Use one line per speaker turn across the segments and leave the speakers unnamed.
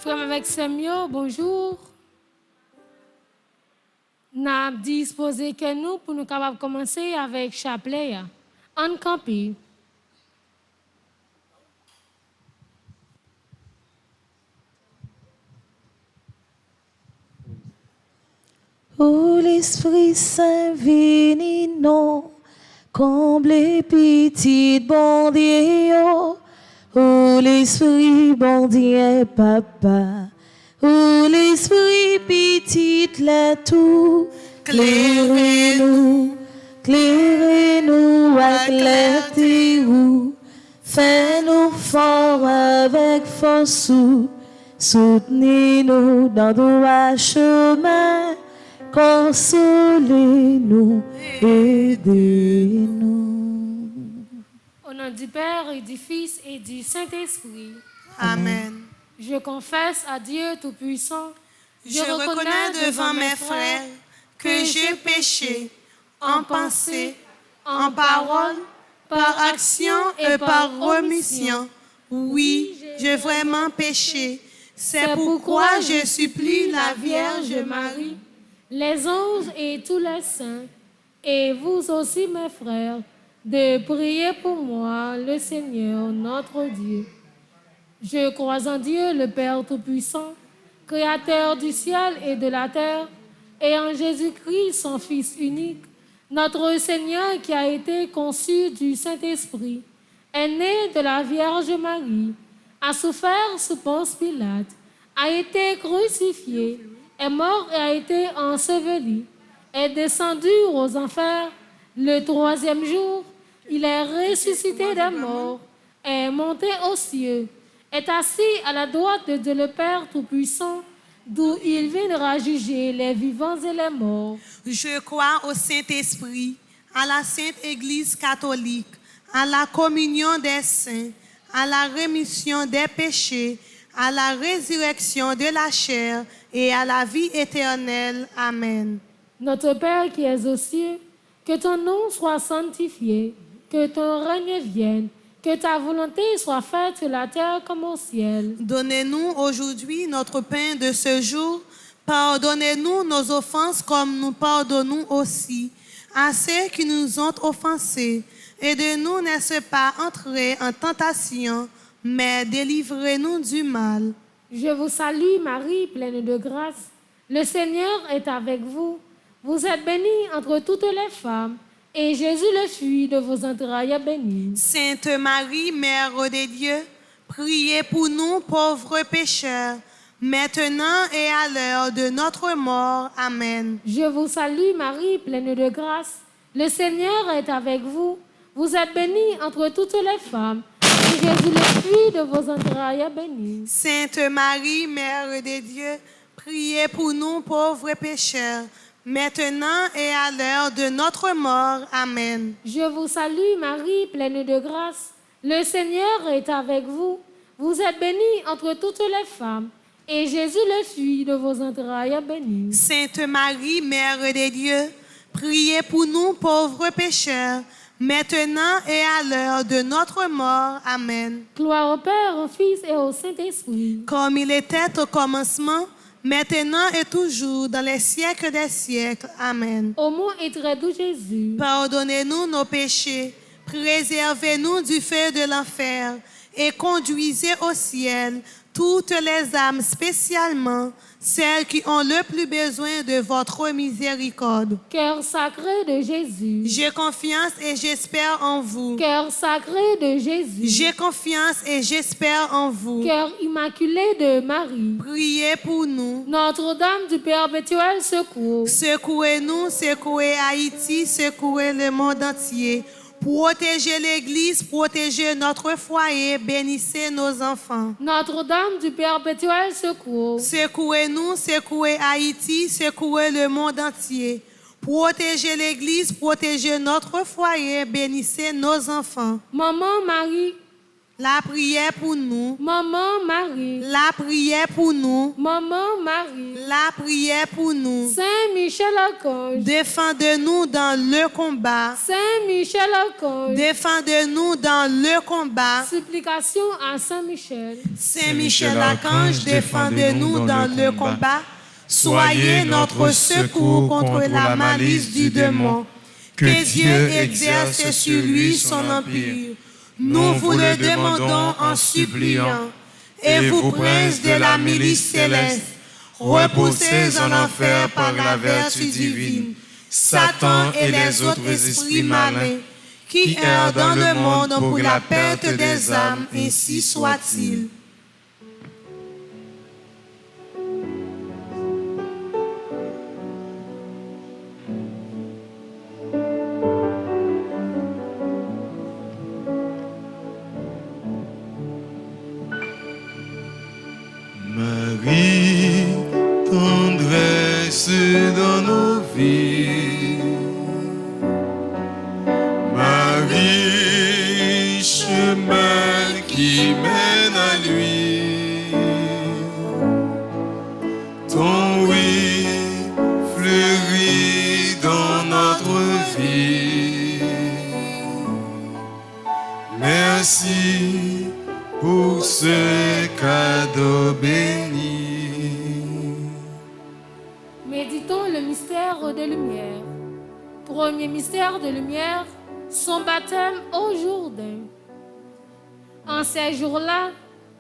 Frère avec Samuel, bonjour. Nous avons disposé que nous pour nous capables commencer avec chapelet. En campé.
Ô l'Esprit Saint vini non, comble petit bon Dieu. Ô l'Esprit bon Dieu papa, ô l'Esprit petit là tout, clairez-nous, clairez-nous avec l'éclairez-nous, fais-nous fort avec force, soutenez-nous dans droit chemin. Consolez-nous, aidez-nous.
Au nom du Père et du Fils et du Saint-Esprit.
Amen.
Je confesse à Dieu Tout-Puissant.
Je reconnais devant mes frères que j'ai péché en pensée, en parole, par action et par omission. Oui, j'ai vraiment péché. C'est pourquoi je supplie la Vierge Marie,
les anges et tous les saints, et vous aussi mes frères, de prier pour moi, le Seigneur, notre Dieu. Je crois en Dieu, le Père Tout-Puissant, Créateur du ciel et de la terre, et en Jésus-Christ, son Fils unique, notre Seigneur qui a été conçu du Saint-Esprit, est né de la Vierge Marie, a souffert sous Ponce Pilate, a été crucifié, est mort et a été enseveli, est descendu aux enfers. Le troisième jour, il est ressuscité des morts, est monté aux cieux, est assis à la droite de Dieu le Père Tout-Puissant, d'où il viendra juger les vivants et les morts.
Je crois au Saint-Esprit, à la Sainte Église catholique, à la communion des saints, à la rémission des péchés, à la résurrection de la chair et à la vie éternelle. Amen.
Notre Père qui es aux cieux, que ton nom soit sanctifié, que ton règne vienne, que ta volonté soit faite sur la terre comme au ciel.
Donnez-nous aujourd'hui notre pain de ce jour. Pardonnez-nous nos offenses comme nous pardonnons aussi à ceux qui nous ont offensés. Et de nous ne laissez pas entrer en tentation, mais délivrez-nous du mal.
Je vous salue Marie, pleine de grâce. Le Seigneur est avec vous. Vous êtes bénie entre toutes les femmes, et Jésus, le fruit de vos entrailles, est béni.
Sainte Marie, Mère de Dieu, priez pour nous pauvres pécheurs, maintenant et à l'heure de notre mort. Amen.
Je vous salue Marie, pleine de grâce. Le Seigneur est avec vous. Vous êtes bénie entre toutes les femmes, et Jésus, le fruit de vos entrailles, est béni.
Sainte Marie, Mère de Dieu, priez pour nous pauvres pécheurs, maintenant et à l'heure de notre mort. Amen.
Je vous salue Marie, pleine de grâce. Le Seigneur est avec vous. Vous êtes bénie entre toutes les femmes, et Jésus, le fruit de vos entrailles, est béni.
Sainte Marie, Mère de Dieu, priez pour nous pauvres pécheurs, maintenant et à l'heure de notre mort. Amen.
Gloire au Père, au Fils et au Saint-Esprit.
Comme il était au commencement, maintenant et toujours, dans les siècles des siècles. Amen.
Ô mon et très doux Jésus,
Pardonnez-nous nos péchés, préservez-nous du feu de l'enfer et conduisez au ciel toutes les âmes, spécialement celles qui ont le plus besoin de votre miséricorde.
cœur sacré de Jésus,
J'ai confiance et j'espère en vous.
cœur sacré de Jésus,
J'ai confiance et j'espère en vous.
cœur immaculé de Marie,
Priez pour nous.
Notre-Dame du perpétuel secours,
Secouez-nous, secouez Haïti, secouez le monde entier. Protégez l'Église, protégez notre foyer, bénissez nos enfants.
Notre-Dame du perpétuel secours,
Secouez-nous, secouez Haïti, secouez le monde entier. Protégez l'Église, protégez notre foyer, bénissez nos enfants.
Maman Marie,
La prière pour nous.
Maman Marie.
La prière pour nous.
Maman Marie.
La prière pour nous.
Saint Michel Archange.
Défendez-nous dans le combat.
Saint Michel Archange.
Défendez-nous dans le combat.
Supplication à Saint Michel.
Saint Michel Archange, défendez-nous dans le combat. Soyez notre secours contre la malice du démon. Que Dieu exerce sur lui son empire. Nous vous le demandons en suppliant. Et vous, princes de la milice céleste, repoussez en enfer par la vertu divine Satan et les autres esprits malins qui errent dans le monde pour la perte des âmes, ainsi soit-il.
Marie, tendresse dans nos vies. Marie, chemin qui mène à lui. Ton oui fleurit dans notre vie. Merci pour ce cadeau béni.
Méditons le mystère de lumière. Premier mystère de lumière, son baptême au Jourdain. En ces jours-là,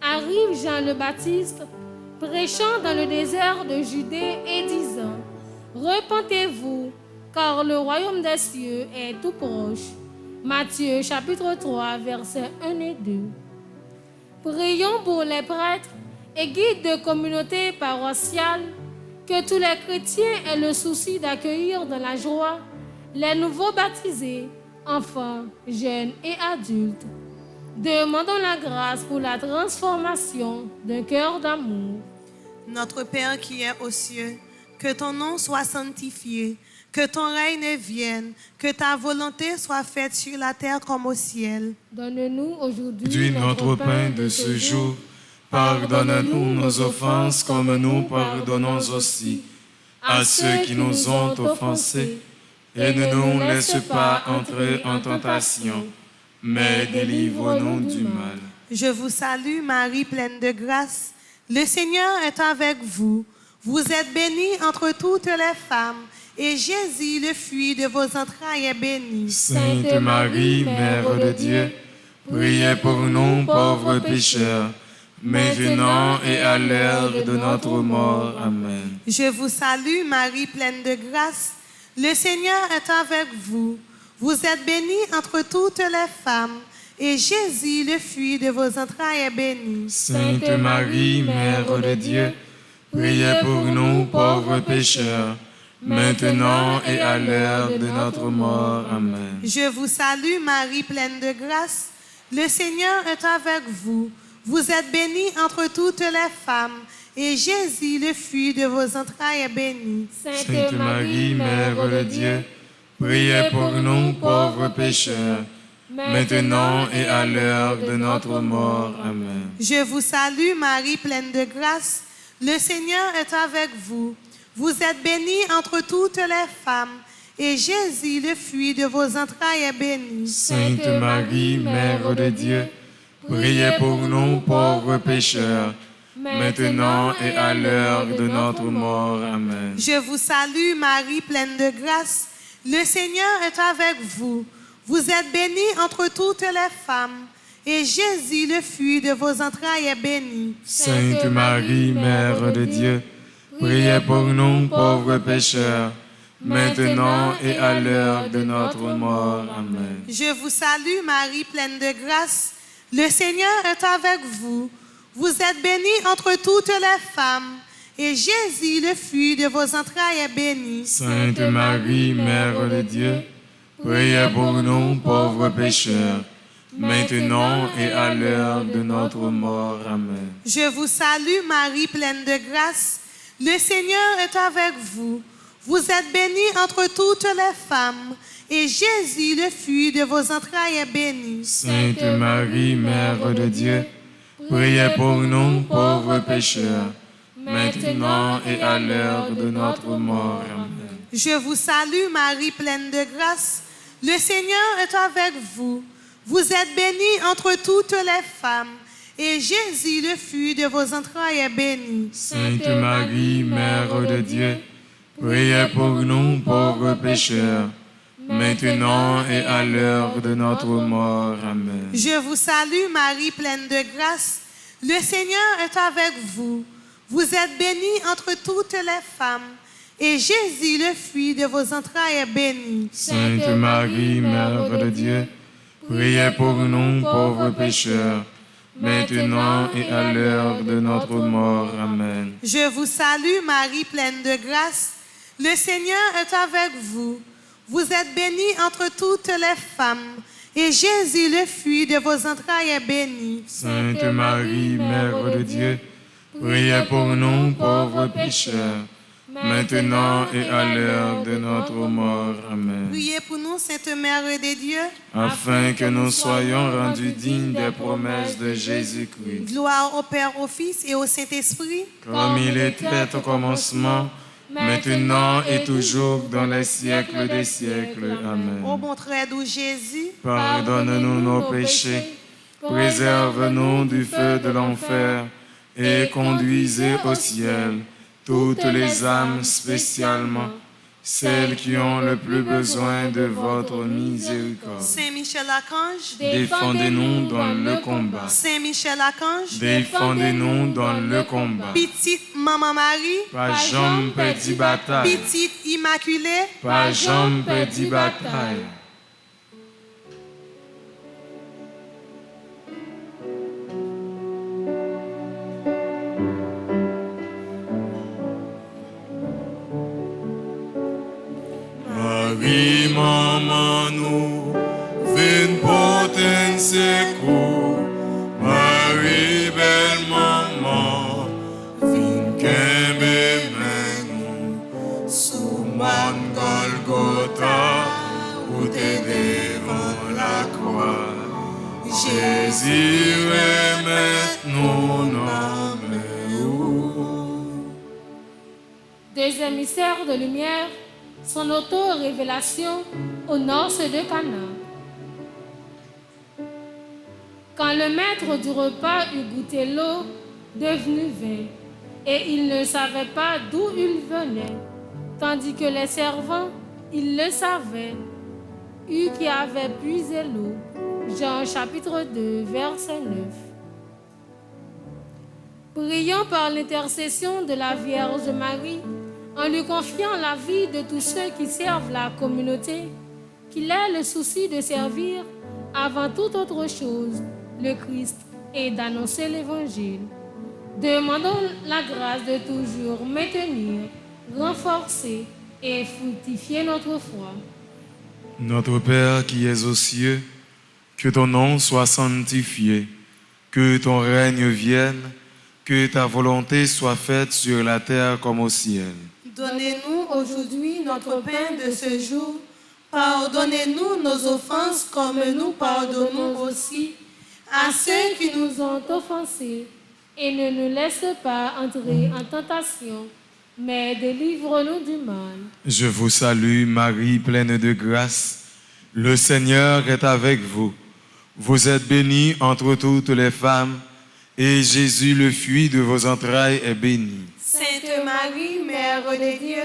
arrive Jean le Baptiste, prêchant dans le désert de Judée et disant: Repentez-vous, car le royaume des cieux est tout proche. Matthieu chapitre 3, versets 1 et 2. Prions pour les prêtres et guides de communautés paroissiales, que tous les chrétiens aient le souci d'accueillir dans la joie les nouveaux baptisés, enfants, jeunes et adultes. Demandons la grâce pour la transformation d'un cœur d'amour.
Notre Père qui es aux cieux, que ton nom soit sanctifié, que ton règne vienne, que ta volonté soit faite sur la terre comme au ciel.
Donne-nous aujourd'hui
Notre pain de ce jour. Pardonne-nous nos offenses comme nous pardonnons aussi à ceux qui nous ont offensés. Et ne nous laisse pas entrer en tentation, mais délivre-nous du mal.
Je vous salue Marie, pleine de grâce. Le Seigneur est avec vous. Vous êtes bénie entre toutes les femmes, et Jésus, le fruit de vos entrailles, est béni.
Sainte Marie, Mère de Dieu, priez pour nous pauvres pécheurs, maintenant et à l'heure de notre mort. Amen.
Je vous salue Marie, pleine de grâce. Le Seigneur est avec vous. Vous êtes bénie entre toutes les femmes, et Jésus, le fruit de vos entrailles, est béni.
Sainte Marie, Mère de Dieu, priez pour nous pauvres pécheurs, maintenant et à l'heure de notre mort. Amen.
Je vous salue Marie, pleine de grâce. Le Seigneur est avec vous. Vous êtes bénie entre toutes les femmes, et Jésus, le fruit de vos entrailles, est béni.
Sainte Marie, Mère de Dieu, priez pour nous pauvres pécheurs, maintenant et à l'heure de notre mort. Amen.
Je vous salue Marie, pleine de grâce. Le Seigneur est avec vous. Vous êtes bénie entre toutes les femmes, et Jésus, le fruit de vos entrailles, est béni.
Sainte Marie, Mère de Dieu, priez pour nous pauvres pécheurs, maintenant et à l'heure de notre mort. Amen.
Je vous salue Marie, pleine de grâce. Le Seigneur est avec vous. Vous êtes bénie entre toutes les femmes, et Jésus, le fruit de vos entrailles, est béni.
Sainte Marie, Mère de Dieu, priez pour nous pauvres pécheurs, maintenant et à l'heure de notre mort. Amen.
Je vous salue Marie, pleine de grâce. Le Seigneur est avec vous. Vous êtes bénie entre toutes les femmes, et Jésus, le fruit de vos entrailles, est béni.
Sainte Marie, Mère de Dieu, priez pour nous pauvres pécheurs, maintenant et à l'heure de notre mort. Amen.
Je vous salue Marie, pleine de grâce. Le Seigneur est avec vous. Vous êtes bénie entre toutes les femmes, et Jésus, le fruit de vos entrailles, est béni.
Sainte Marie, Mère de Dieu, priez pour nous pauvres pécheurs, maintenant et à l'heure de notre mort. Amen.
Je vous salue, Marie, pleine de grâce. Le Seigneur est avec vous. Vous êtes bénie entre toutes les femmes, et Jésus, le fruit de vos entrailles, est béni.
Sainte Marie, Mère de Dieu, priez pour nous pauvres pécheurs, maintenant et à l'heure de notre mort. Amen.
Je vous salue, Marie, pleine de grâce. Le Seigneur est avec vous. Vous êtes bénie entre toutes les femmes, et Jésus, le fruit de vos entrailles, est béni.
Sainte Marie, Mère de Dieu, priez pour nous pauvres pécheurs, maintenant et à l'heure de notre mort. Amen.
Je vous salue, Marie, pleine de grâce. Le Seigneur est avec vous. Vous êtes bénie entre toutes les femmes, et Jésus, le fruit de vos entrailles, est béni.
Sainte Marie, Mère de Dieu, priez pour nous pauvres pécheurs, maintenant et à l'heure de notre mort. Amen.
Priez pour nous, Sainte Mère de Dieu,
Afin que nous soyons rendus dignes des promesses de Jésus-Christ,
gloire au Père, au Fils et au Saint-Esprit.
comme il était au commencement, maintenant et toujours dans les siècles des siècles.
Ô
Amen.
bon très doux Jésus,
Pardonne-nous nos péchés, préserve-nous du feu de l'enfer et conduisez au ciel toutes les âmes, spécialement celles qui ont le plus besoin de votre miséricorde.
Saint Michel Archange,
Défendez-nous dans le combat.
Saint Michel Archange,
Défendez-nous dans le combat.
petite Maman Marie,
Pas jambe perdit bataille.
petite Immaculée,
Pas jambe perdit bataille. Marie, maman, nous vin porter secours. Marie, belle maman, vin kembe men nous. Sous man Golgotha, ou te devant la croix. Jésus remet nous nomme.
Deuxième mystère de lumière, son auto-révélation aux noces de Cana. Quand le maître du repas eut goûté l'eau devenue vin, et il ne savait pas d'où il venait, tandis que les servants, ils le savaient, eux qui avaient puisé l'eau. Jean chapitre 2, verset 9. Prions par l'intercession de la Vierge Marie, en lui confiant la vie de tous ceux qui servent la communauté, qu'il ait le souci de servir avant toute autre chose le Christ et d'annoncer l'Évangile. Demandons la grâce de toujours maintenir, renforcer et fructifier notre foi.
Notre Père qui es aux cieux, que ton nom soit sanctifié, que ton règne vienne, que ta volonté soit faite sur la terre comme au ciel.
donnez-nous aujourd'hui notre pain de ce jour. Pardonnez-nous nos offenses comme nous pardonnons aussi
À ceux qui nous ont offensés, et ne nous laisse pas entrer en tentation, mais délivre-nous du mal.
Je vous salue, Marie, pleine de grâce. Le Seigneur est avec vous. Vous êtes bénie entre toutes les femmes, et Jésus, le fruit de vos entrailles, est béni.
Sainte Marie, Mère de Dieu,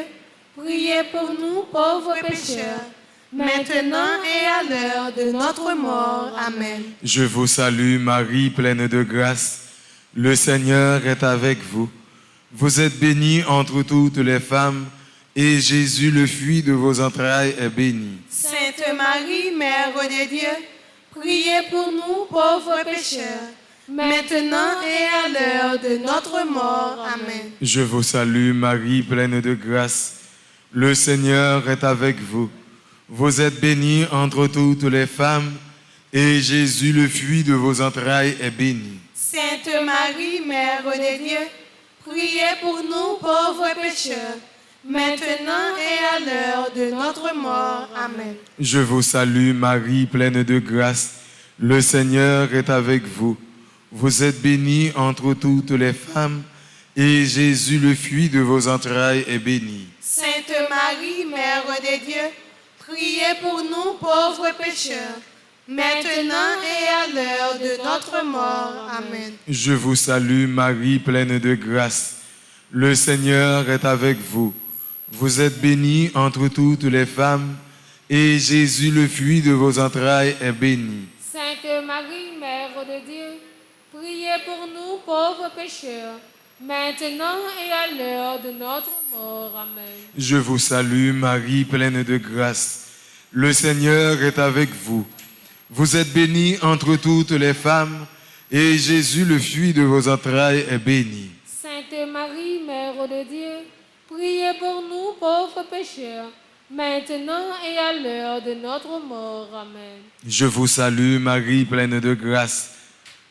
priez pour nous pauvres pécheurs, maintenant et à l'heure de notre mort. Amen.
Je vous salue, Marie, pleine de grâce. Le Seigneur est avec vous. Vous êtes bénie entre toutes les femmes, et Jésus, le fruit de vos entrailles, est béni.
Sainte Marie, Mère de Dieu, priez pour nous pauvres pécheurs, maintenant et à l'heure de notre mort. Amen.
Je vous salue, Marie, pleine de grâce. Le Seigneur est avec vous. Vous êtes bénie entre toutes les femmes, et Jésus, le fruit de vos entrailles, est béni.
Sainte Marie, Mère de Dieu, priez pour nous pauvres pécheurs, maintenant et à l'heure de notre mort. Amen.
Je vous salue Marie, pleine de grâce. Le Seigneur est avec vous. Vous êtes bénie entre toutes les femmes, et Jésus, le fruit de vos entrailles, est béni.
Sainte Marie, Mère de Dieu, priez pour nous pauvres pécheurs, maintenant et à l'heure de notre mort. Amen.
Je vous salue Marie, pleine de grâce. Le Seigneur est avec vous. Vous êtes bénie entre toutes les femmes, et Jésus, le fruit de vos entrailles, est béni.
Sainte Marie, Mère de Dieu, priez pour nous pauvres pécheurs, maintenant et à l'heure de notre mort. Amen.
Je vous salue Marie, pleine de grâce. Le Seigneur est avec vous. Vous êtes bénie entre toutes les femmes, et Jésus, le fruit de vos entrailles, est béni.
Sainte Marie, Mère de Dieu, priez pour nous pauvres pécheurs, maintenant et à l'heure de notre mort. Amen.
Je vous salue Marie, pleine de grâce.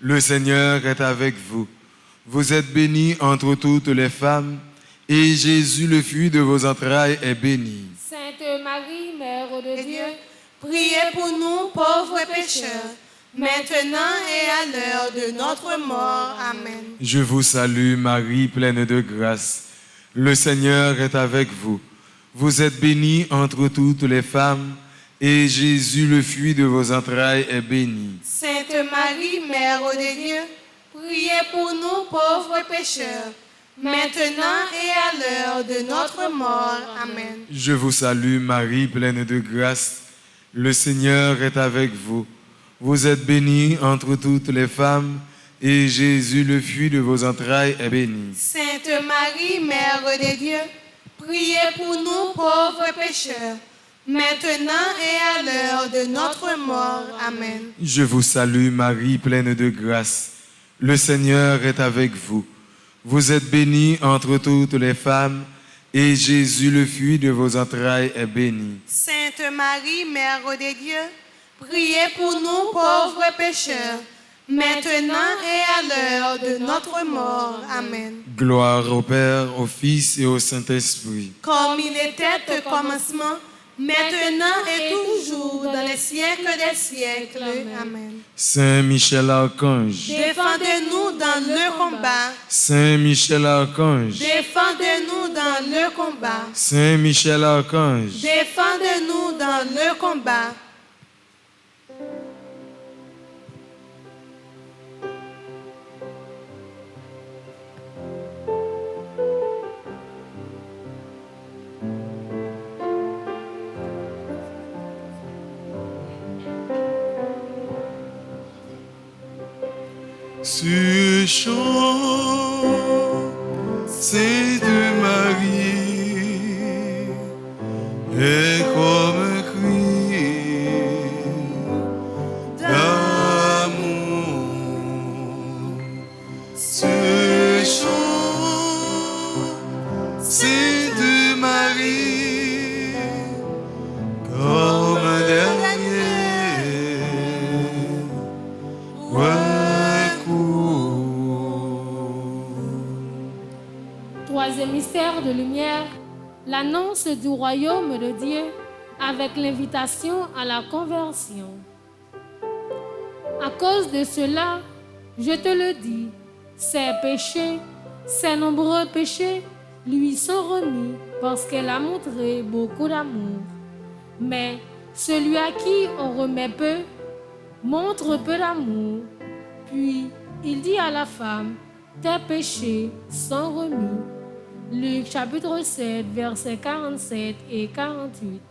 Le Seigneur est avec vous. Vous êtes bénie entre toutes les femmes, et Jésus, le fruit de vos entrailles, est béni.
Sainte Marie, Mère de Dieu,
Priez pour nous pauvres pécheurs, maintenant et à l'heure de notre mort. Amen.
Je vous salue Marie, pleine de grâce. Le Seigneur est avec vous. Vous êtes bénie entre toutes les femmes, et Jésus, le fruit de vos entrailles, est béni.
Sainte Marie, Mère de Dieu, priez pour nous pauvres pécheurs, maintenant et à l'heure de notre mort. Amen.
Je vous salue Marie, pleine de grâce. Le Seigneur est avec vous. Vous êtes bénie entre toutes les femmes, et Jésus, le fruit de vos entrailles, est béni.
Sainte Marie, Mère de Dieu, priez pour nous pauvres pécheurs, maintenant et à l'heure de notre mort. Amen.
Je vous salue Marie, pleine de grâce. Le Seigneur est avec vous. Vous êtes bénie entre toutes les femmes, et Jésus, le fruit de vos entrailles, est béni.
Sainte Marie, Mère de Dieu, priez pour nous pauvres pécheurs, maintenant et à l'heure de notre mort. Amen.
Gloire au Père, au Fils et au Saint-Esprit.
Comme il était au commencement, maintenant et toujours, dans les siècles des siècles. Amen.
Saint Michel Archange,
Défendez-nous dans le combat.
Saint Michel Archange,
Défendez-nous dans le combat.
Saint Michel Archange,
Défendez-nous dans le combat.
Ce chant, Sainte Marie, est comme un cri d'amour. Ce chant, Sainte Marie, comme un dernier
Troisième mystère de lumière, l'annonce du royaume de Dieu avec l'invitation à la conversion. À cause de cela, je te le dis, ses péchés, ses nombreux péchés, lui sont remis parce qu'elle a montré beaucoup d'amour. Mais celui à qui on remet peu, montre peu d'amour. Puis il dit à la femme, tes péchés sont remis. Luc chapitre 7, versets 47 et 48.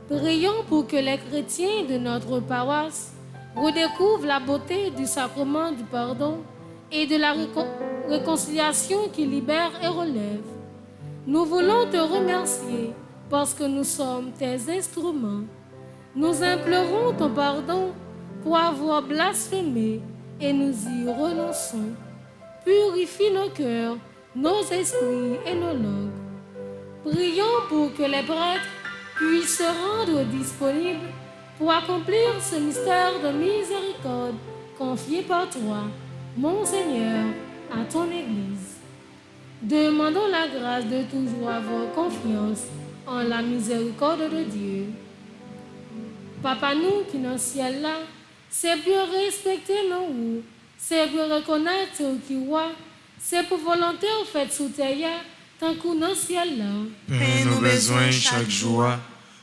Prions pour que les chrétiens de notre paroisse redécouvrent la beauté du sacrement du pardon et de la réconciliation qui libère et relève. Nous voulons te remercier parce que nous sommes tes instruments. Nous implorons ton pardon pour avoir blasphémé et nous y renonçons. Purifie nos cœurs, nos esprits et nos langues. Prions pour que les prêtres puissent se rendre disponibles pour accomplir ce mystère de miséricorde confié par toi, mon Seigneur, à ton Église. Demandons la grâce de toujours avoir confiance en la miséricorde de Dieu. Papa nous qui dans le ciel là, c'est pour respecter nous, c'est pour reconnaître qui roi, c'est pour volonté au fait sous terre, tant qu'on dans le ciel là.
Paix nos besoins chaque jour,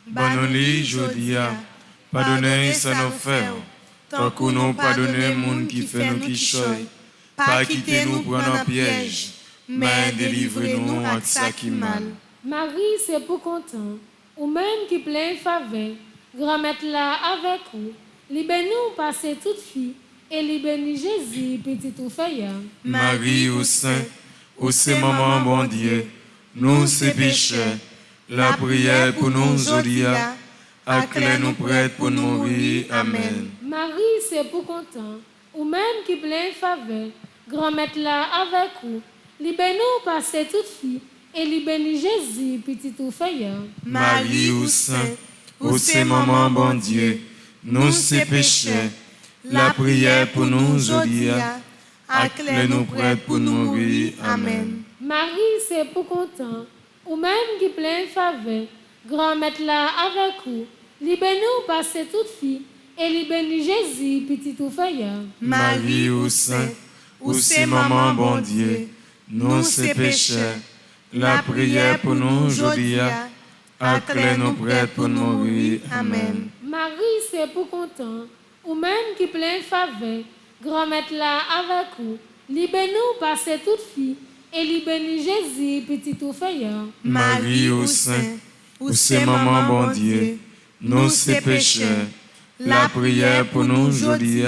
bonne-nous jodia, pardonnez ça nos frères, tant qu'on nous pardonne monde qui fait nous qui choy, pas quitter nous prendre en piège, mais délivrez-nous à ça qui mal.
Marie, c'est pour content, ou même qui plein faveur, grand-mère là avec vous, libère-nous passer toute fille, et libère-nous Jésus, petit ou feuille.
Marie au sein, au c'est maman bon Dieu, nous c'est pécheurs, la prière pour nous aujourd'hui, acclare nous prêtes pour nous mourir. Amen.
Marie, c'est pour content, ou même qui plein faveur, grand-mère là avec vous, libère-nous passer toute fille, et libère-nous Jésus, petit ou feuille.
Marie au sein, au c'est maman bon Dieu, nous c'est pécheurs, la prière pour nous aujourd'hui, acclare nous prêtes pour nous mourir. Amen.
Marie, c'est pour content, ou même qui plein faveur, grand-mère là avec vous, libère-nous passer toute fille, et libère-nous Jésus, petit ou feuille.
Marie au sein, où c'est maman bon Dieu, nous c'est pécheurs, la prière pour nous aujourd'hui, acclare nous prêtes pour nous mourir. Amen.
Marie, c'est pour content, ou même qui plein faveur, grand-mère là avec vous, libère-nous passer toute fille, et libère-nous Jésus, petit ou feuille.
Marie au sein, où c'est maman bon Dieu, nous c'est pécheurs, la prière pour nous aujourd'hui,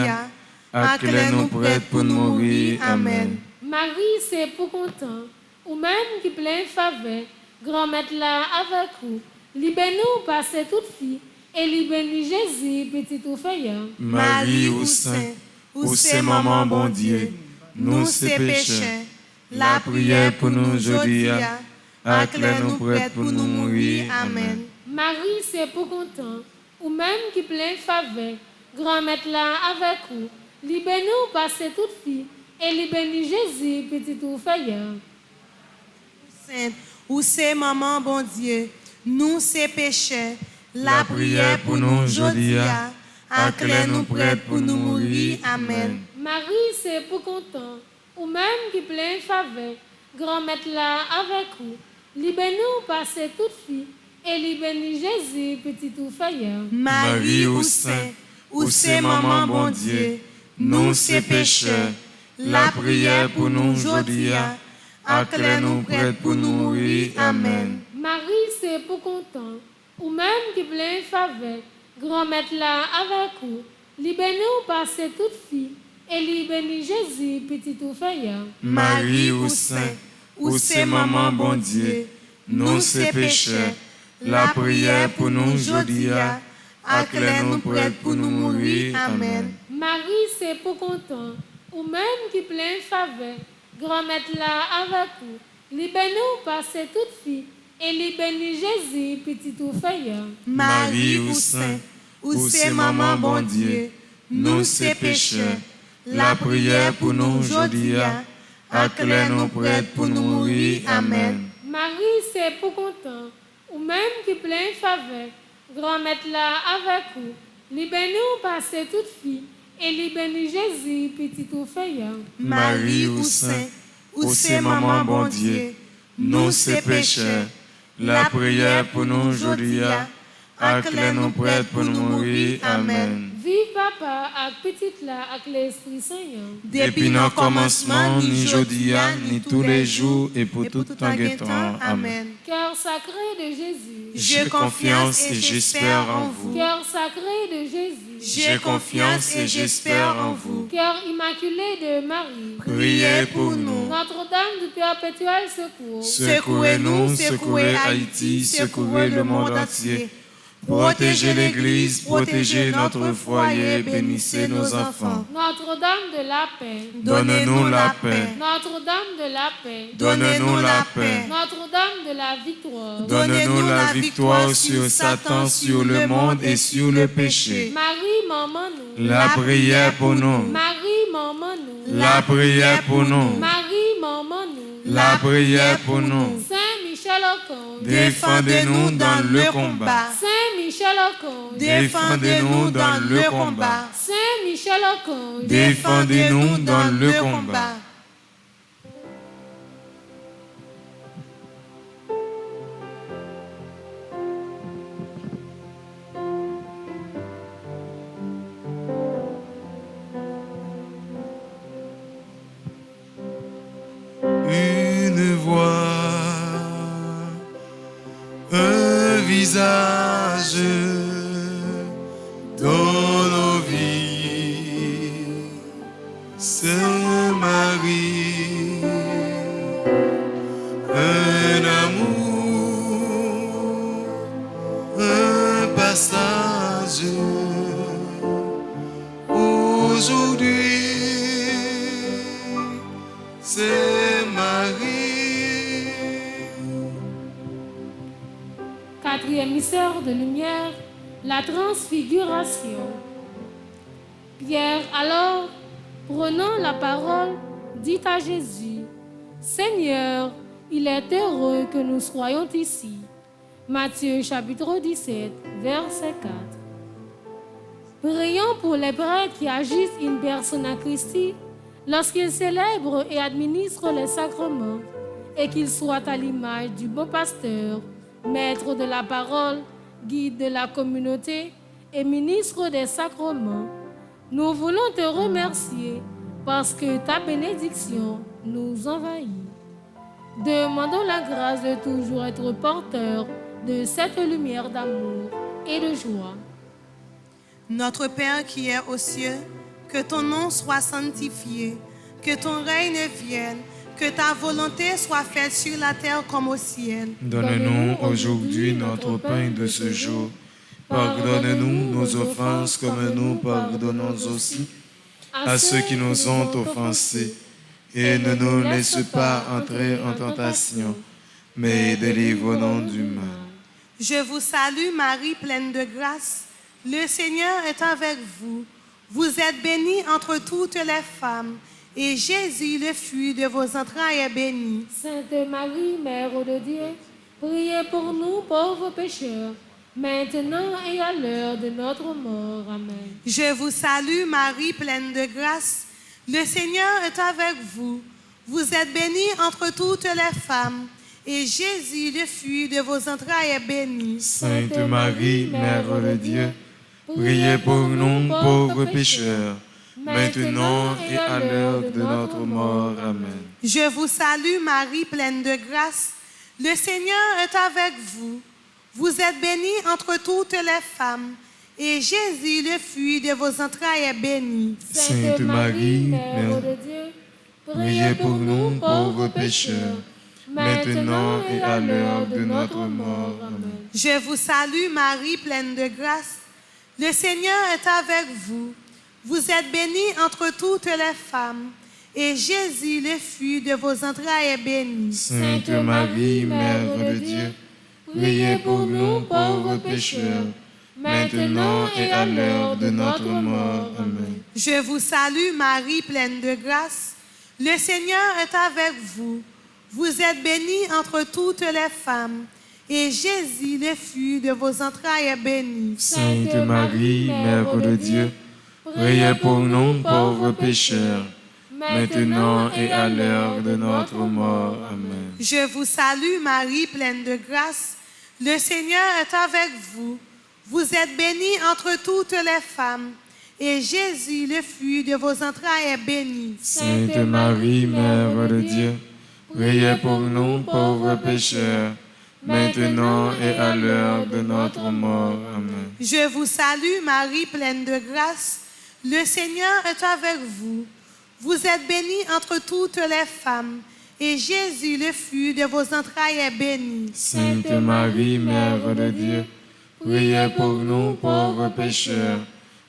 acclare nous prêtes pour nous mourir. Amen.
Marie, c'est pour content, ou même qui plein faveur, grand-mère là avec vous, libère-nous passer toute fille, et libère-nous Jésus, petit ou feuille.
Marie au sein, où c'est maman bon Dieu, nous c'est pécheurs, la prière pour nous aujourd'hui, acclare nous prêtes pour nous mourir. Amen.
Marie, c'est pour content, ou même qui plein faveur, grand-mère là avec vous, libère-nous passer toute fille, et libère-nous Jésus, petit ou feuille.
Sainte, où c'est maman bon Dieu, nous c'est pécheurs, la prière pour nous aujourd'hui, acclare nous prêtes pour nous mourir. Amen.
Marie, c'est pour content, ou même qui plein faveur, grand-mère là avec vous, libère-nous passer toute fille, et libère-nous Jésus, petit ou feuille.
Marie au sein, où c'est maman bon Dieu, nous c'est pécheurs, la prière pour nous aujourd'hui, acclare nous prêtes pour nous mourir. Amen.
Marie, c'est pour content, ou même qui plein faveur, grand-mère là avec vous, libère-nous passer toute fille, et libère-nous Jésus, petit ou feuille.
Marie au sein, où c'est maman bon Dieu, nous c'est pécheurs, la prière pour nous aujourd'hui, acclare nous prêtes pour nous mourir. Amen.
Marie, c'est pour content, ou même qui plein faveur, grand-mère là avec vous, libère-nous passer toute fille, et libère-nous Jésus, petit ou feuille.
Marie au sein, où c'est maman bon Dieu, nous c'est pécheurs, la prière pour nous aujourd'hui, acclare nous prêtes pour nous mourir. Amen.
Marie, c'est pour content, ou même qui plein faveur, grand-mère là avec vous, libère-nous passer toute fille, et libère-nous Jésus, petit ou feuille.
Marie au sein, où c'est maman bon Dieu, nous c'est pécheurs, la prière pour nous aujourd'hui, acclare nous prêtes pour nous mourir. Amen.
Vive papa, avec petite là, avec l'Esprit Saint.
Depuis nos commencements, ni aujourd'hui, ni tous les jours, et pour tout temps. Amen.
Cœur sacré de Jésus,
J'ai confiance et j'espère en vous.
cœur sacré de Jésus,
J'ai confiance et j'espère en vous.
cœur immaculé de Marie,
Priez pour nous.
Notre-Dame du perpétuel secours,
Secouez-nous, secouez Haïti, secouez le monde entier. Protégez l'Église, protégez notre foyer, bénissez nos enfants.
Notre-Dame de la paix,
Donnez-nous la paix.
Notre-Dame de la paix,
Donnez-nous la paix.
Notre-Dame de la victoire,
Donnez-nous la victoire sur Satan, sur le monde et sur le péché.
Marie, maman nous,
La prière pour nous.
Marie, maman nous,
La prière pour nous.
Marie, maman nous,
la prière pour nous.
Saint Michel Archange,
Défendez-nous dans le combat.
Saint Michel Archange,
Défendez-nous dans le combat.
Saint Michel Archange,
Défendez-nous dans le combat.
Une voix, un visage dans nos vies, c'est Marie, un amour, un passage. Aujourd'hui, c'est Marie.
quatrième mystère de lumière, la transfiguration. Pierre alors, prenant la parole, dit à Jésus, Seigneur, il est heureux que nous soyons ici. Matthieu chapitre 17, verset 4. Prions pour les prêtres qui agissent in persona Christi lorsqu'ils célèbrent et administrent les sacrements et qu'ils soient à l'image du bon pasteur, maître de la parole, guide de la communauté et ministre des sacrements. Nous voulons te remercier parce que ta bénédiction nous envahit. Demandons la grâce de toujours être porteurs de cette lumière d'amour et de joie.
Notre Père qui es aux cieux, que ton nom soit sanctifié, que ton règne vienne, que ta volonté soit faite sur la terre comme au ciel.
Donne-nous aujourd'hui notre pain de ce jour. Pardonne-nous nos offenses comme nous pardonnons aussi à ceux qui nous ont offensés. Et ne nous laisse pas entrer en tentation, mais délivre-nous du mal.
Je vous salue Marie, pleine de grâce. Le Seigneur est avec vous. Vous êtes bénie entre toutes les femmes, et Jésus, le fruit de vos entrailles, est béni.
Sainte Marie, Mère de Dieu, priez pour nous pauvres pécheurs, maintenant et à l'heure de notre mort. Amen.
Je vous salue Marie, pleine de grâce. Le Seigneur est avec vous. Vous êtes bénie entre toutes les femmes, et Jésus, le fruit de vos entrailles, est béni.
Sainte Marie, Mère de Dieu, priez pour nous pauvres pécheurs, maintenant et à l'heure de notre mort. Amen.
Je vous salue Marie, pleine de grâce. Le Seigneur est avec vous. Vous êtes bénie entre toutes les femmes, et Jésus, le fruit de vos entrailles, est béni.
Sainte Marie, Mère de Dieu, priez pour nous pauvres pécheurs, maintenant et à l'heure de notre mort. Amen.
Je vous salue Marie, pleine de grâce. Le Seigneur est avec vous. Vous êtes bénie entre toutes les femmes, et Jésus, le fruit de vos entrailles, est béni.
Sainte Marie, Mère de Dieu, priez pour nous pauvres pécheurs, maintenant et à l'heure de notre mort. Amen.
Je vous salue Marie, pleine de grâce. Le Seigneur est avec vous. Vous êtes bénie entre toutes les femmes, et Jésus, le fruit de vos entrailles, est béni.
Sainte Marie, Mère de Dieu, priez pour nous pauvres pécheurs, maintenant et à l'heure de notre mort. Amen.
Je vous salue Marie, pleine de grâce. Le Seigneur est avec vous. Vous êtes bénie entre toutes les femmes, et Jésus, le fruit de vos entrailles, est béni.
Sainte Marie, Mère de Dieu, priez pour nous pauvres pécheurs, maintenant et à l'heure de notre mort. Amen.
Je vous salue Marie, pleine de grâce. Le Seigneur est avec vous. Vous êtes bénie entre toutes les femmes, et Jésus, le fruit de vos entrailles, est béni.
Sainte Marie, Mère de Dieu, priez pour nous pauvres pécheurs,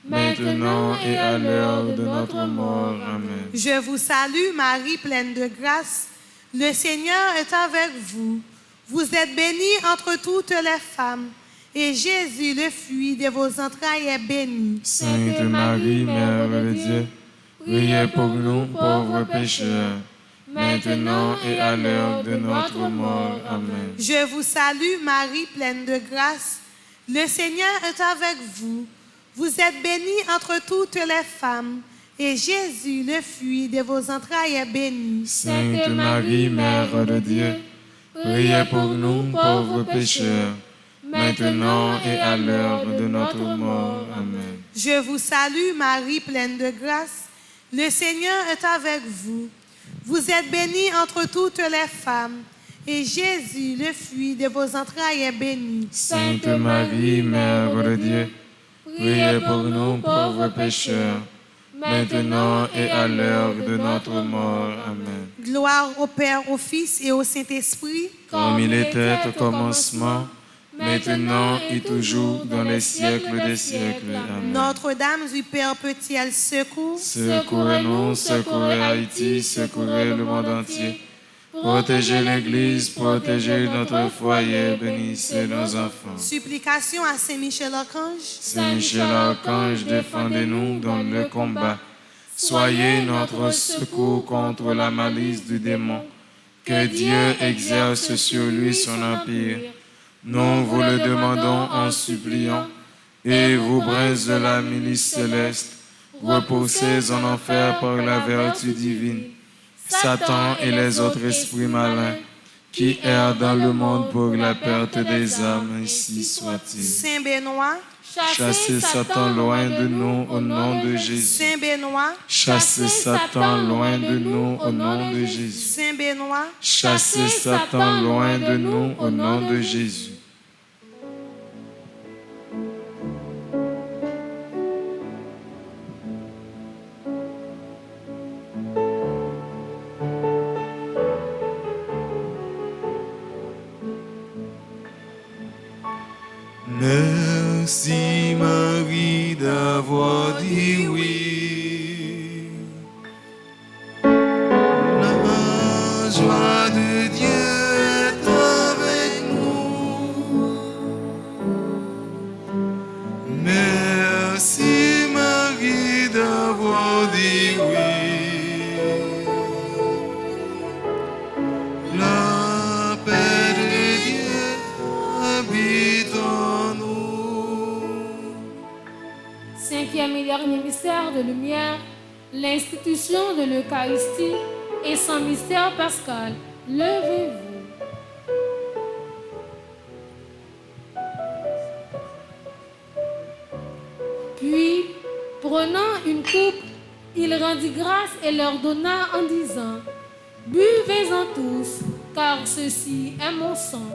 maintenant et à l'heure de notre mort. Amen.
Je vous salue Marie, pleine de grâce. Le Seigneur est avec vous. Vous êtes bénie entre toutes les femmes, et Jésus, le fruit de vos entrailles, est béni.
Sainte Marie, Mère de Dieu, priez pour nous pauvres pécheurs, maintenant et à l'heure de notre mort. Amen.
Je vous salue, Marie, pleine de grâce. Le Seigneur est avec vous. Vous êtes bénie entre toutes les femmes, et Jésus, le fruit de vos entrailles, est béni.
Sainte Marie, Mère de Dieu, priez pour nous pauvres pécheurs, maintenant et à l'heure de notre mort. Amen.
Je vous salue, Marie, pleine de grâce. Le Seigneur est avec vous. Vous êtes bénie entre toutes les femmes, et Jésus, le fruit de vos entrailles, est béni.
Sainte Marie, Mère de Dieu, priez pour nous pauvres pécheurs, maintenant et à l'heure de notre mort. Amen.
Gloire au Père, au Fils et au Saint-Esprit,
comme il était au commencement, maintenant et toujours, dans les siècles des siècles. Amen.
Notre-Dame du Père Petit-Elle secours,
Secourez-nous, secourez Haïti, secourez le monde entier. Protégez l'Église, protégez notre foyer, bénissez nos enfants.
supplication à Saint-Michel-Archange.
Saint Michel-Archange, défendez-nous dans le combat. Soyez notre secours contre la malice du démon. Que Dieu exerce sur lui son empire. Nous vous le demandons en suppliant. Et vous, princes de la milice céleste, repoussez en enfer par la vertu divine Satan et les autres esprits malins qui errent dans le monde pour la perte des âmes, ainsi soit-il.
Saint Benoît,
Chassez Satan loin de nous au nom de Jésus.
Saint Benoît,
Chassez Satan loin de nous au nom de Jésus.
Saint Benoît,
Chassez Satan loin de nous au nom de Jésus. Merci Marie d'avoir dit oui. La joie de Dieu est avec nous. Merci Marie d'avoir dit oui. La paix de Dieu habite en nous.
Cinquième et dernier mystère de lumière, l'institution de l'Eucharistie et son mystère pascal. Levez-vous. Puis, prenant une coupe, il rendit grâce et leur donna en disant: Buvez-en tous, car ceci est mon sang,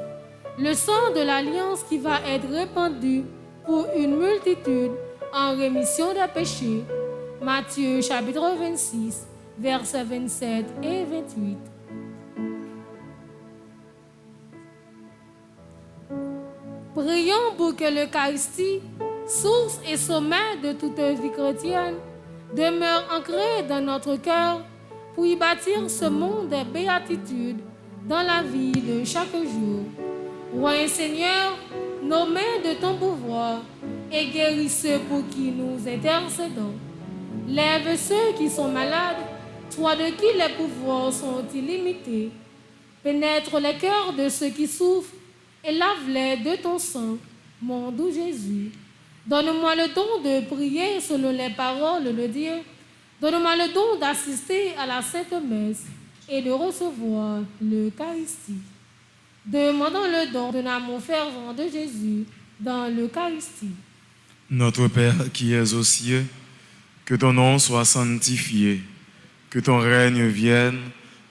le sang de l'alliance qui va être répandu pour une multitude en rémission des péchés. Matthieu chapitre 26, versets 27 et 28. Prions pour que l'Eucharistie, source et sommet de toute vie chrétienne, demeure ancrée dans notre cœur pour y bâtir ce monde des béatitudes dans la vie de chaque jour. Roi et Seigneur, nos mains de ton pouvoir et guéris ceux pour qui nous intercédons. Lève ceux qui sont malades, toi de qui les pouvoirs sont illimités. Pénètre les cœurs de ceux qui souffrent et lave-les de ton sang, mon doux Jésus. Donne-moi le don de prier selon les paroles de Dieu. Donne-moi le don d'assister à la Sainte Messe et de recevoir l'Eucharistie. Demandons le don d'un amour fervent de Jésus dans l'Eucharistie.
Notre Père qui es aux cieux, que ton nom soit sanctifié, que ton règne vienne,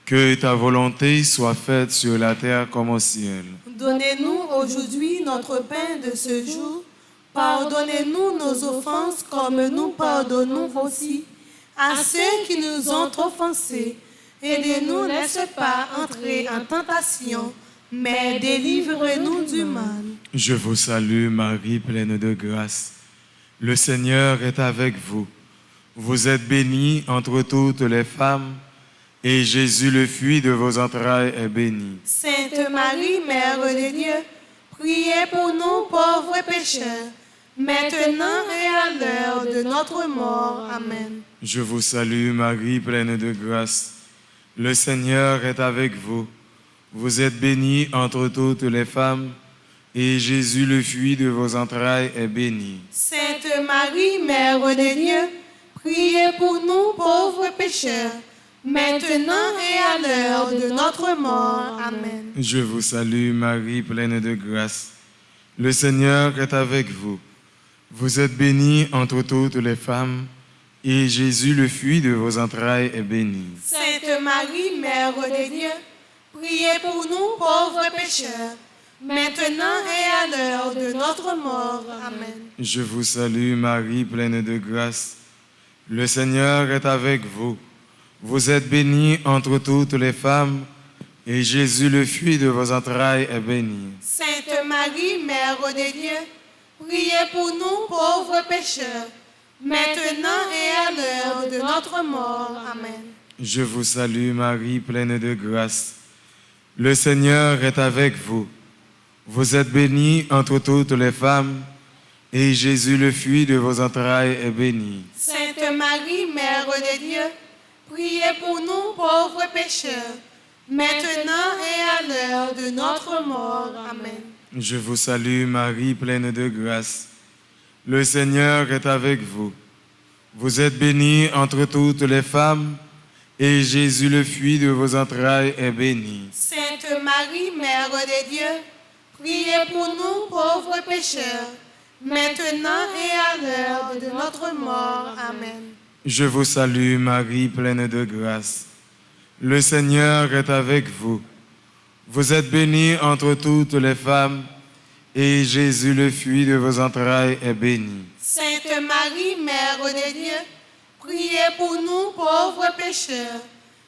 que ta volonté soit faite sur la terre comme au ciel.
donnez-nous aujourd'hui notre pain de ce jour. Pardonnez-nous nos offenses comme nous pardonnons aussi à ceux qui nous ont offensés. Et ne nous laisse pas entrer en tentation, mais délivre-nous du mal.
Je vous salue Marie, pleine de grâce. Le Seigneur est avec vous. Vous êtes bénie entre toutes les femmes, et Jésus, le fruit de vos entrailles, est béni.
Sainte Marie, Mère de Dieu, priez pour nous pauvres pécheurs, maintenant et à l'heure de notre mort. Amen.
Je vous salue Marie, pleine de grâce. Le Seigneur est avec vous. Vous êtes bénie entre toutes les femmes, et Jésus, le fruit de vos entrailles, est béni.
Sainte Marie, Mère de Dieu, priez pour nous pauvres pécheurs, maintenant et à l'heure de notre mort. Amen.
Je vous salue Marie, pleine de grâce. Le Seigneur est avec vous. Vous êtes bénie entre toutes les femmes, et Jésus, le fruit de vos entrailles, est béni.
Sainte Marie, Mère de Dieu, priez pour nous pauvres pécheurs, maintenant et à l'heure de notre mort. Amen.
Je vous salue Marie, pleine de grâce. Le Seigneur est avec vous. Vous êtes bénie entre toutes les femmes, et Jésus, le fruit de vos entrailles, est béni.
Sainte Marie, Mère de Dieu, priez pour nous pauvres pécheurs, maintenant et à l'heure de notre mort. Amen.
Je vous salue Marie, pleine de grâce. Le Seigneur est avec vous. Vous êtes bénie entre toutes les femmes, et Jésus, le fruit de vos entrailles, est béni.
Sainte Marie, Mère de Dieu, priez pour nous pauvres pécheurs, maintenant et à l'heure de notre mort. Amen.
Je vous salue Marie, pleine de grâce. Le Seigneur est avec vous. Vous êtes bénie entre toutes les femmes, et Jésus, le fruit de vos entrailles, est béni.
Sainte Marie, Mère de Dieu, priez pour nous pauvres pécheurs, maintenant et à l'heure de notre mort. Amen.
Je vous salue Marie, pleine de grâce. Le Seigneur est avec vous. Vous êtes bénie entre toutes les femmes, et Jésus, le fruit de vos entrailles, est béni.
Sainte Marie, Mère de Dieu, priez pour nous pauvres pécheurs,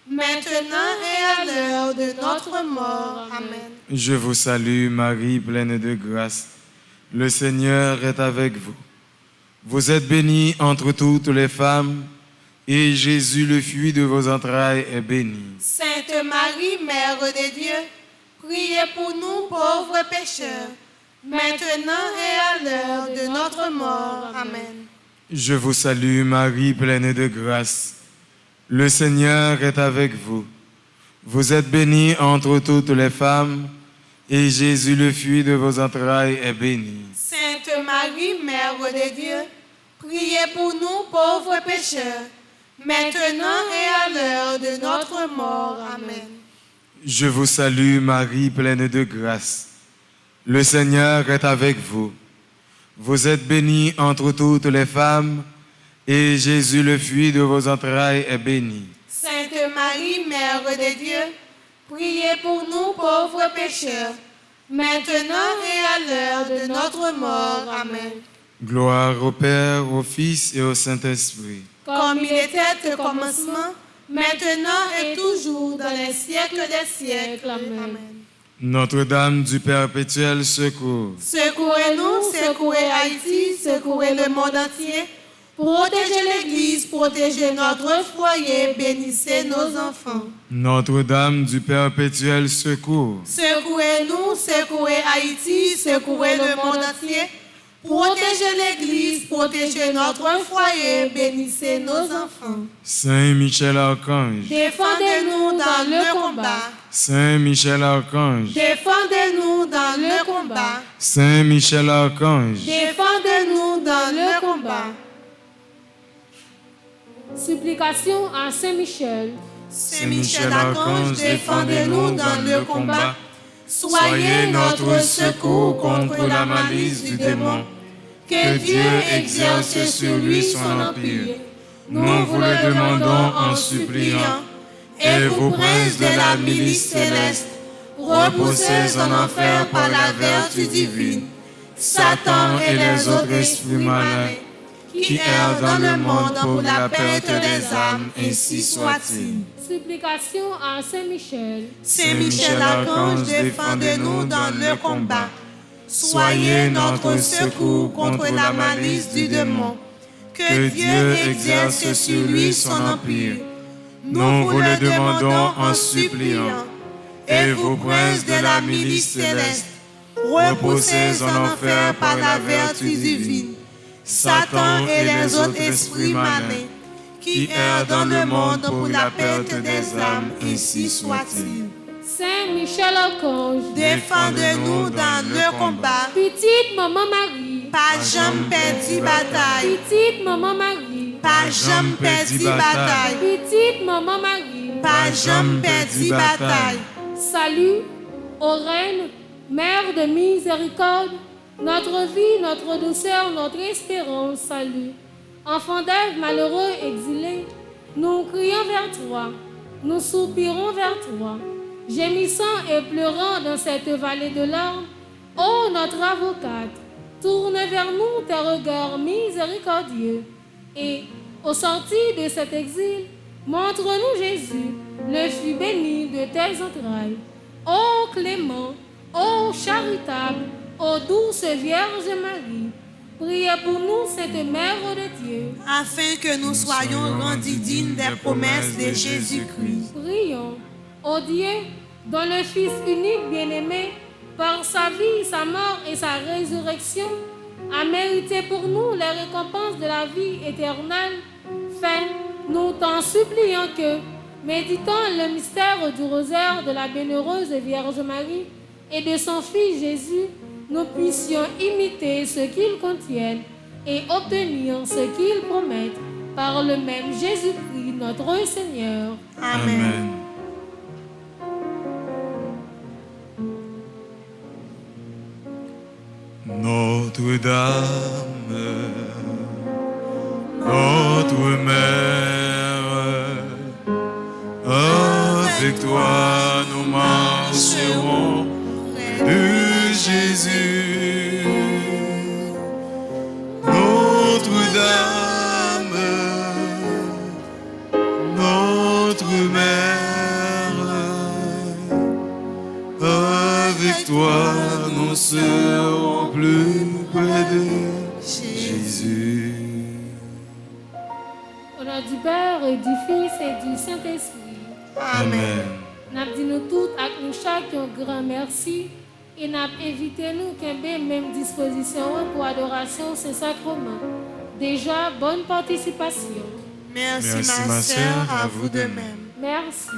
maintenant et à l'heure de notre mort. Amen.
Je vous salue Marie, pleine de grâce. Le Seigneur est avec vous. Vous êtes bénie entre toutes les femmes, et Jésus, le fruit de vos entrailles, est béni.
Sainte Marie, Mère de Dieu, priez pour nous pauvres pécheurs, maintenant et à l'heure de notre mort. Amen.
Je vous salue Marie, pleine de grâce. Le Seigneur est avec vous. Vous êtes bénie entre toutes les femmes, et Jésus, le fruit de vos entrailles, est béni.
Sainte Marie, Mère de Dieu, priez pour nous pauvres pécheurs, maintenant et à l'heure de notre mort. Amen.
Je vous salue Marie, pleine de grâce. Le Seigneur est avec vous. Vous êtes bénie entre toutes les femmes, et Jésus, le fruit de vos entrailles, est béni.
Sainte Marie, Mère de Dieu, priez pour nous pauvres pécheurs, maintenant et à l'heure de notre mort. Amen.
Gloire au Père, au Fils et au Saint-Esprit.
Comme il était au commencement, maintenant et toujours, dans les siècles des siècles. Amen.
Notre-Dame du perpétuel secours,
Secourez-nous, secourez Haïti, secourez le monde entier. Protégez l'Église, protégez notre foyer, bénissez nos enfants.
Notre-Dame du perpétuel secours,
Secourez-nous, secourez Haïti, secourez le monde entier. Protégez l'Église, protégez notre foyer, bénissez nos enfants.
Saint Michel Archange,
Défendez-nous dans le combat.
Saint Michel Archange,
Défendez-nous dans le combat.
Saint Michel Archange,
Défendez-nous dans le combat.
Supplication à Saint Michel.
Saint Michel Archange, défendez-nous dans le combat. Soyez notre secours contre la malice du démon. Que Dieu exerce sur lui son empire. Nous vous le demandons en suppliant. Et vous, princes de la milice céleste, repoussez en enfer par la vertu divine Satan et les autres esprits malins qui errent dans le monde pour la perte des âmes, ainsi soit-il.
Supplication à Saint Michel.
Saint Michel Archange, défendez-nous dans le combat. Soyez notre secours contre la malice du démon. Que Dieu exerce sur lui son empire. Nous vous le demandons en suppliant. Et vous, princes de la milice céleste, repoussez en enfer par la vertu divine Satan et les autres esprits malins qui erre dans le monde pour la perte des âmes, ainsi soit-il.
Saint Michel Archange,
Défendez-nous dans le combat.
petite maman Marie,
Pas jamais perdu bataille.
petite maman Marie,
Pas jamais perdu bataille.
petite maman Marie,
Pas jamais perdu bataille.
salut aux reines, mère de miséricorde, notre vie, notre douceur, notre espérance, salut. Enfants d'Ève malheureux exilés, nous crions vers toi, nous soupirons vers toi, gémissant et pleurant dans cette vallée de larmes. Ô notre avocate, tourne vers nous tes regards miséricordieux et, au sortir de cet exil, montre-nous Jésus, le fruit béni de tes entrailles. Ô clément, ô charitable, ô douce Vierge Marie, priez pour nous, Sainte Mère de Dieu.
Afin que nous soyons rendus dignes des promesses de Jésus-Christ.
Prions, ô Dieu, dont le Fils unique bien-aimé, par sa vie, sa mort et sa résurrection, a mérité pour nous les récompenses de la vie éternelle. Fais, nous t'en supplions que, méditant le mystère du rosaire de la bienheureuse Vierge Marie et de son Fils Jésus, nous puissions imiter ce qu'ils contiennent et obtenir ce qu'ils promettent par le même Jésus-Christ notre Seigneur.
Amen.
Notre-Dame, notre mère, avec toi nous marcherons de Jésus. Notre-Dame, notre mère, avec toi nous serons plus près de Jésus.
Au nom du Père et du Fils et du Saint-Esprit.
Amen.
N'a dit nous toutes avec nous chaque un grand merci et n'a invité nous qu'un même disposition pour adoration ce sacrement. Déjà, bonne participation.
Merci,
Merci,
ma
ma
sœur,
sœur,
à vous de même.
Merci.